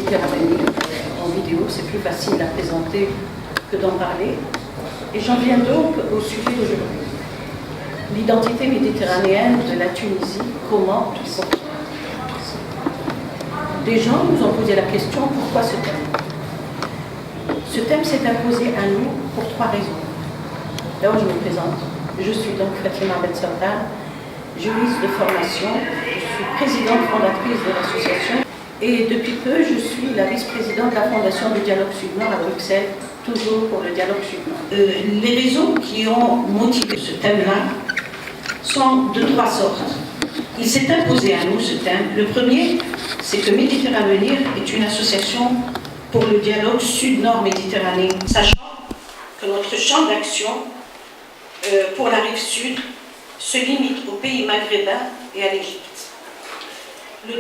Méditerranée en vidéo, c'est plus facile à présenter que d'en parler. Et j'en viens donc au sujet d'aujourd'hui. L'identité méditerranéenne de la Tunisie, comment tout ça. Des gens nous ont posé la question, pourquoi ce thème? Ce thème s'est imposé à nous pour 3 raisons. D'abord, je me présente. Je suis donc Fatima Bensardar, juriste de formation. Je suis présidente fondatrice de l'association. Et depuis peu, je suis la vice-présidente de la Fondation du Dialogue Sud-Nord à Bruxelles, toujours pour le Dialogue Sud-Nord. Les raisons qui ont motivé ce thème-là sont de 3 sortes. Il s'est imposé à nous ce thème. Le premier, c'est que Méditerravenir est une association pour le dialogue Sud-Nord Méditerranée, sachant que notre champ d'action pour la rive sud se limite aux pays maghrébins et à l'Égypte. La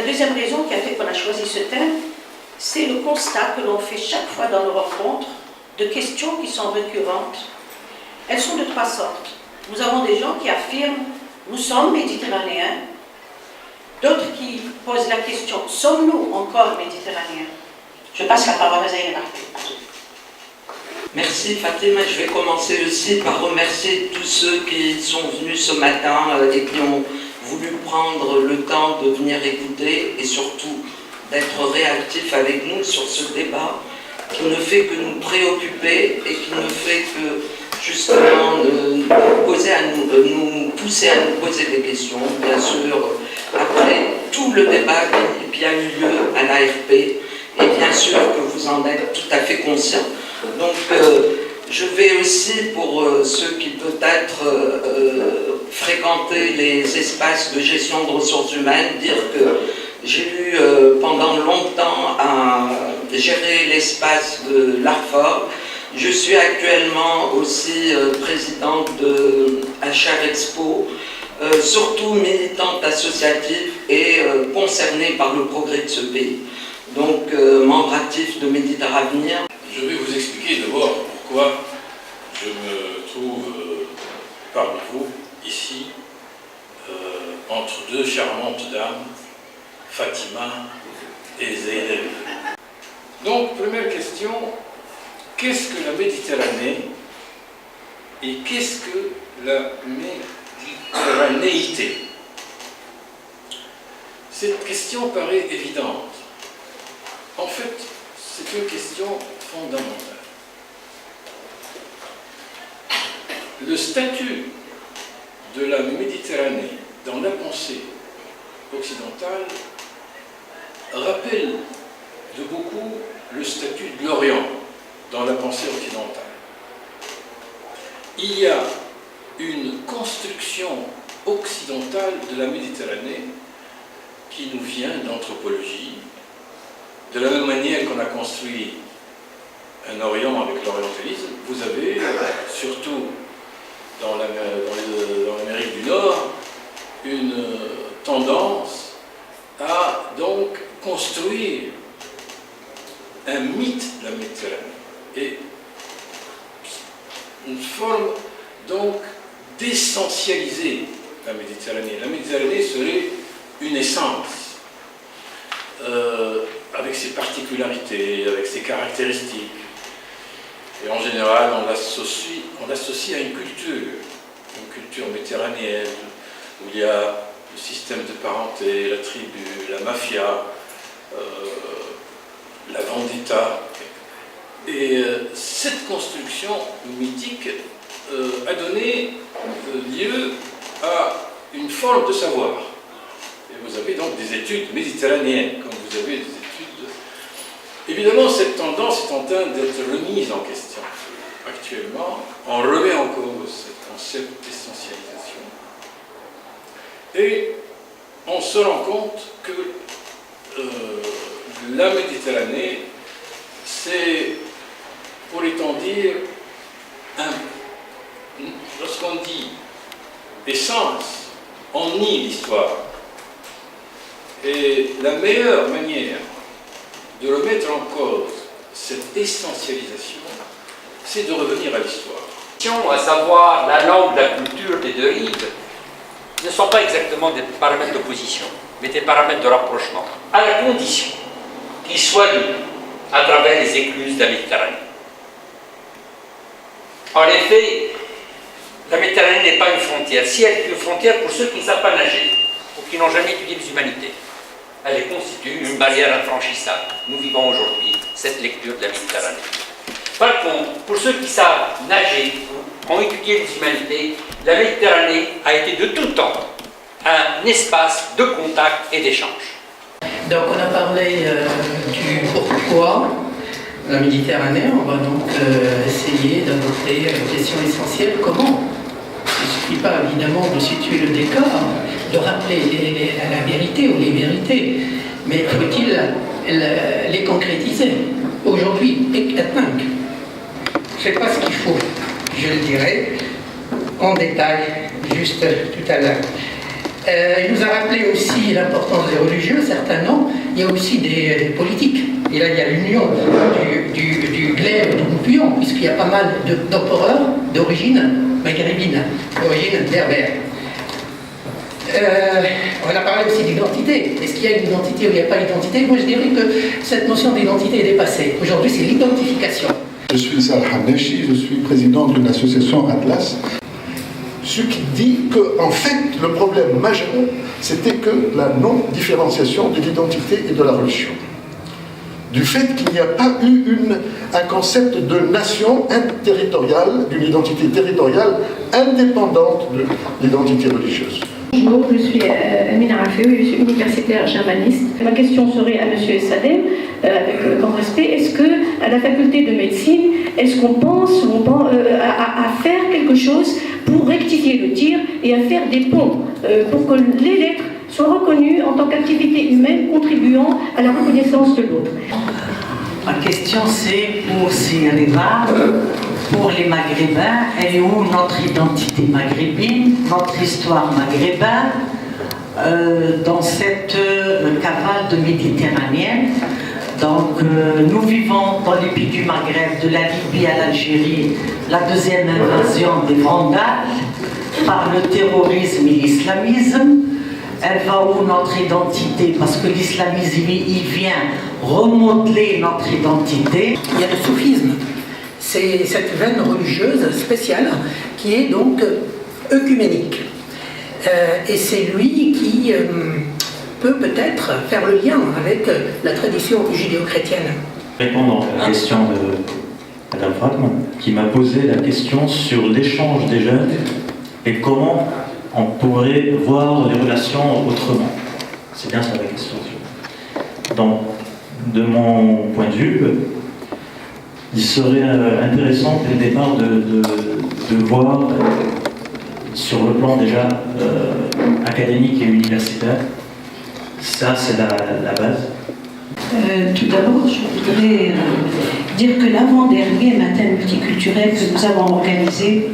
deuxième raison qui a fait qu'on a choisi ce thème, c'est le constat que l'on fait chaque fois dans nos rencontres de questions qui sont récurrentes. Elles sont de 3 sortes. Nous avons des gens qui affirment « nous sommes méditerranéens », d'autres qui posent la question « sommes-nous encore méditerranéens ?» Je passe la parole à Zaïna. Merci Fatima. Je vais commencer aussi par remercier tous ceux qui sont venus ce matin et qui ont voulu prendre le temps de venir écouter et surtout d'être réactifs avec nous sur ce débat qui ne fait que nous préoccuper et qui ne fait que justement nous pousser à nous poser des questions, bien sûr, après tout le débat qui a eu lieu à l'AFP, et bien sûr que vous en êtes tout à fait conscients. Donc, je vais aussi, pour ceux qui peut-être fréquentaient les espaces de gestion de ressources humaines, dire que j'ai eu pendant longtemps à gérer l'espace de l'ARFOR. Je suis actuellement aussi présidente de HR Expo, surtout militante associative et concernée par le progrès de ce pays. Donc, membre actif de Méditerravenir. Je vais vous expliquer d'abord pourquoi je me trouve parmi vous, ici, entre 2 charmantes dames, Fatima et Zeynep. Donc, première question, qu'est-ce que la Méditerranée et qu'est-ce que la méditerranéité? Cette question paraît évidente. En fait, c'est une question fondamentale. Le statut de la Méditerranée dans la pensée occidentale rappelle de beaucoup le statut de l'Orient dans la pensée occidentale. Il y a une construction occidentale de la Méditerranée qui nous vient d'anthropologie, de la même manière qu'on a construit un Orient avec l'orientalisme. Vous avez, surtout dans l'Amérique du Nord, une tendance à donc construire un mythe de la Méditerranée et une forme donc d'essentialiser la Méditerranée. La Méditerranée serait une essence avec ses particularités, avec ses caractéristiques. Et en général, on l'associe à une culture méditerranéenne, où il y a le système de parenté, la tribu, la mafia, la vendetta. Et cette construction mythique a donné lieu à une forme de savoir. Et vous avez donc des études méditerranéennes, comme vous avez des études. Évidemment, cette tendance est en train d'être remise en question. Actuellement, on remet en cause ce concept d'essentialisation. Et on se rend compte que la Méditerranée, c'est, pourrait-on dire, lorsqu'on dit essence, on nie l'histoire. Et la meilleure manière de remettre en cause cette essentialisation, c'est de revenir à l'histoire. À savoir la langue, la culture des 2 rives, ne sont pas exactement des paramètres d'opposition, mais des paramètres de rapprochement, à la condition qui soient lus à travers les écluses de la Méditerranée. En effet, la Méditerranée n'est pas une frontière. Si elle est une frontière pour ceux qui ne savent pas nager ou qui n'ont jamais étudié les humanités, elle constitue une barrière infranchissable. Nous vivons aujourd'hui cette lecture de la Méditerranée. Par contre, pour ceux qui savent nager, ont étudié les humanités, la Méditerranée a été de tout temps un espace de contact et d'échange. Donc on a parlé du pourquoi la Méditerranée. On va donc essayer d'aborder une question essentielle: comment? Il ne suffit pas évidemment de situer le décor, de rappeler la vérité ou les vérités, mais faut-il les concrétiser aujourd'hui et maintenant? Je ne sais pas ce qu'il faut, je le dirai en détail juste tout à l'heure. Il nous a rappelé aussi l'importance des religieux, certains non. Il y a aussi des politiques. Et là, il y a l'union du glaive du goupillon, puisqu'il y a pas mal d'empereurs d'origine maghrébine, d'origine berbère. On a parlé aussi d'identité. Est-ce qu'il y a une identité ou il n'y a pas d'identité? Moi, je dirais que cette notion d'identité est dépassée. Aujourd'hui, c'est l'identification. Je suis Sal Haneshi, je suis président d'une association Atlas. Ce qui dit qu'en fait, le problème majeur, c'était que la non-différenciation de l'identité et de la religion. Du fait qu'il n'y a pas eu un concept de nation interterritoriale, d'une identité territoriale indépendante de l'identité religieuse. Bonjour, je suis Amina Rafeoui, je suis universitaire germaniste. Ma question serait à M. Sadem, avec grand respect, est-ce qu'à la faculté de médecine, est-ce qu'on pense à faire quelque chose pour rectifier le tir et à faire des ponts pour que les lettres soient reconnues en tant qu'activité humaine contribuant à la reconnaissance de l'autre? Ma question c'est pour Siriva, pour les Maghrébins, elle est où notre identité maghrébine, notre histoire maghrébine dans cette cavale de méditerranéenne. Donc nous vivons dans les pays du Maghreb, de la Libye à l'Algérie, la deuxième invasion des Vandales par le terrorisme et l'islamisme. Elle va où notre identité? Parce que l'islamisme, il vient remodeler notre identité. Il y a le soufisme. C'est cette veine religieuse spéciale qui est donc œcuménique. Et c'est lui qui peut peut-être faire le lien avec la tradition judéo-chrétienne. Répondant à la question de Mme Fratman, qui m'a posé la question sur l'échange des jeunes et comment on pourrait voir les relations autrement. C'est bien ça la question. Donc, de mon point de vue, il serait intéressant dès le départ de voir sur le plan déjà académique et universitaire. Ça, c'est la base. Tout d'abord, je voudrais dire que l'avant-dernier matin multiculturel que nous avons organisé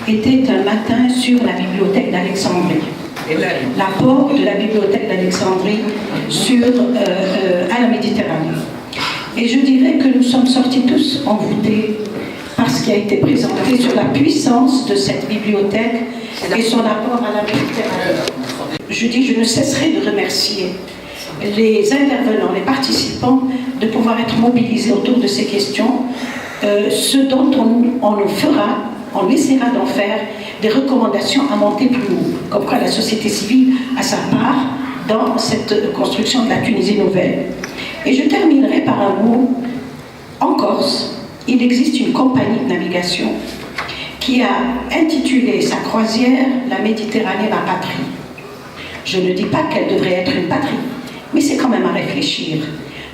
était un matin sur la bibliothèque d'Alexandrie. L'apport de la bibliothèque d'Alexandrie à la Méditerranée. Et je dirais que nous sommes sortis tous envoûtés par ce qui a été présenté sur la puissance de cette bibliothèque et son apport à la Méditerranée. Je ne cesserai de remercier les intervenants, les participants, de pouvoir être mobilisés autour de ces questions, ce dont on essaiera d'en faire des recommandations à monter plus haut, comme quoi la société civile a sa part dans cette construction de la Tunisie nouvelle. Et je terminerai par un mot. En Corse, il existe une compagnie de navigation qui a intitulé sa croisière « La Méditerranée, ma patrie ». Je ne dis pas qu'elle devrait être une patrie, mais c'est quand même à réfléchir.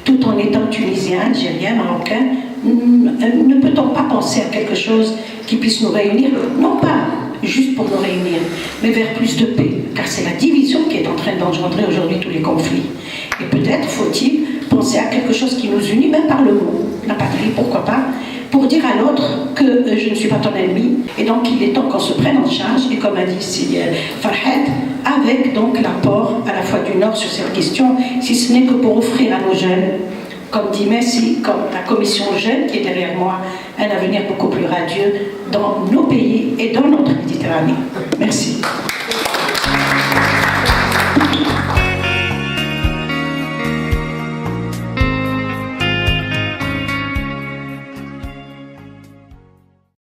Tout en étant tunisien, algérien, marocain, ne peut-on pas penser à quelque chose qui puisse nous réunir, non pas juste pour nous réunir, mais vers plus de paix, car c'est la division qui est en train d'engendrer aujourd'hui tous les conflits. Et peut-être faut-il penser à quelque chose qui nous unit, même par le mot, la patrie, pourquoi pas, pour dire à l'autre que je ne suis pas ton ennemi, et donc il est temps qu'on se prenne en charge, et comme a dit ici Farhat, avec donc l'apport à la fois du Nord sur cette question, si ce n'est que pour offrir à nos jeunes, comme dit Messi, comme la commission jeune qui est derrière moi, un avenir beaucoup plus radieux dans nos pays et dans notre Méditerranée. Merci.